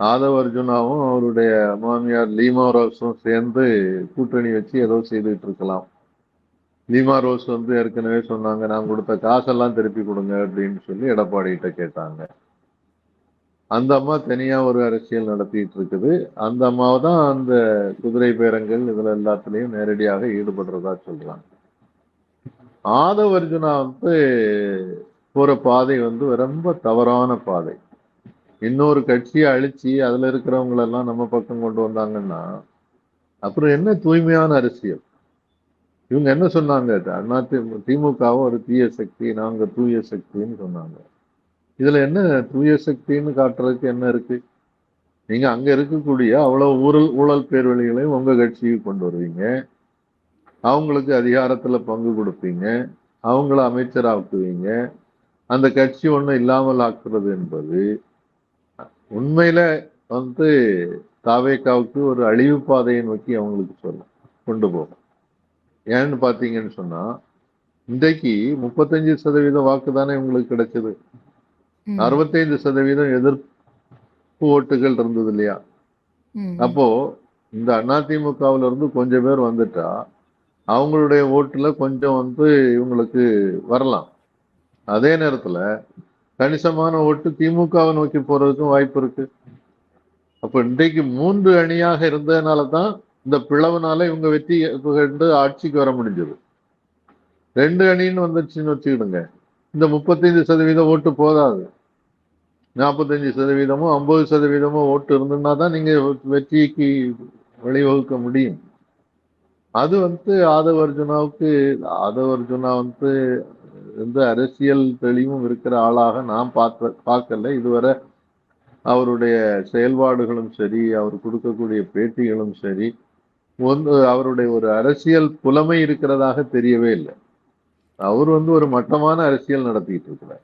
ஆதவ அர்ஜுனாவும் அவருடைய மாமியார் லீமா ரோஸும் சேர்ந்து கூட்டணி வச்சு ஏதோ செய்துட்டு இருக்கலாம். லீமா ரோஸ் ஏற்கனவே சொன்னாங்க, நான் கொடுத்த காசெல்லாம் திருப்பி கொடுங்க அப்படின்னு சொல்லி எடப்பாடி கிட்ட கேட்டாங்க. அந்த அம்மா தனியா ஒரு அரசியல் நடத்திட்டு இருக்குது. அந்த அம்மாவை தான் அந்த குதிரை பேரங்கள் இதுல எல்லாத்துலயும் நேரடியாக ஈடுபடுறதா சொல்றாங்க. ஆதவ அர்ஜுனா போற பாதை ரொம்ப தவறான பாதை. இன்னொரு கட்சியை அழிச்சு அதுல இருக்கிறவங்களெல்லாம் நம்ம பக்கம் கொண்டு வந்தாங்கன்னா அப்புறம் என்ன தூய்மையான அரசியல்? இவங்க என்ன சொன்னாங்க? திமுகவும் ஒரு தீய சக்தி, நாங்க தூய சக்தின்னு சொன்னாங்க. இதுல என்ன தூய சக்தின்னு காட்டுறதுக்கு என்ன இருக்கு? நீங்க அங்க இருக்கக்கூடிய அவ்வளவு ஊழல் பேர்வழிகளையும் உங்க கட்சிக்கு கொண்டு வருவீங்க, அவங்களுக்கு அதிகாரத்துல பங்கு கொடுப்பீங்க, அவங்கள அமைச்சராக்குவீங்க. அந்த கட்சி ஒண்ணும் இல்லாமல் ஆக்குறது என்பது உண்மையில வந்து தாவேகாவுக்கு ஒரு அழிவு பாதையை நோக்கி அவங்களுக்கு கொண்டு போகும். ஏன்னு பாத்தீங்கன்னு சொன்னா, இன்றைக்கு 35% வாக்கு தானே உங்களுக்கு கிடைச்சது. 65% எதிர்ப்பு ஓட்டுகள் இருந்தது இல்லையா? அப்போ இந்த அதிமுகவுல இருந்து கொஞ்சம் பேர் வந்துட்டா அவங்களுடைய ஓட்டுல கொஞ்சம் இவங்களுக்கு வரலாம். அதே நேரத்துல கணிசமான ஓட்டு திமுகவை நோக்கி போறதுக்கும் வாய்ப்பு இருக்கு. அப்ப இன்றைக்கு 3 அணியாக இருந்ததுனாலதான் இந்த பிளவுனால இவங்க வெற்றி கண்டு ஆட்சிக்கு வர முடிஞ்சது. 2 அணின்னு வந்துச்சுன்னு வச்சுக்கிடுங்க, இந்த 35% ஓட்டு போதாது. 45%மோ 50%மோ ஓட்டு இருந்ததுன்னா தான் நீங்க வெற்றிக்கு வழிவகுக்க முடியும். அது ஆதவ அர்ஜுனாவுக்கு ஆதவ அர்ஜுனா எந்த அரசியல் தெளிவும் இருக்கிற ஆளாக நான் பார்க்கல இதுவரை. அவருடைய செயல்பாடுகளும் சரி, அவர் கொடுக்கக்கூடிய பேட்டிகளும் சரி, அவருடைய ஒரு அரசியல் புலமை இருக்கிறதாக தெரியவே இல்லை. அவர் ஒரு மட்டமான அரசியல் நடத்திட்டு இருக்கிறார்.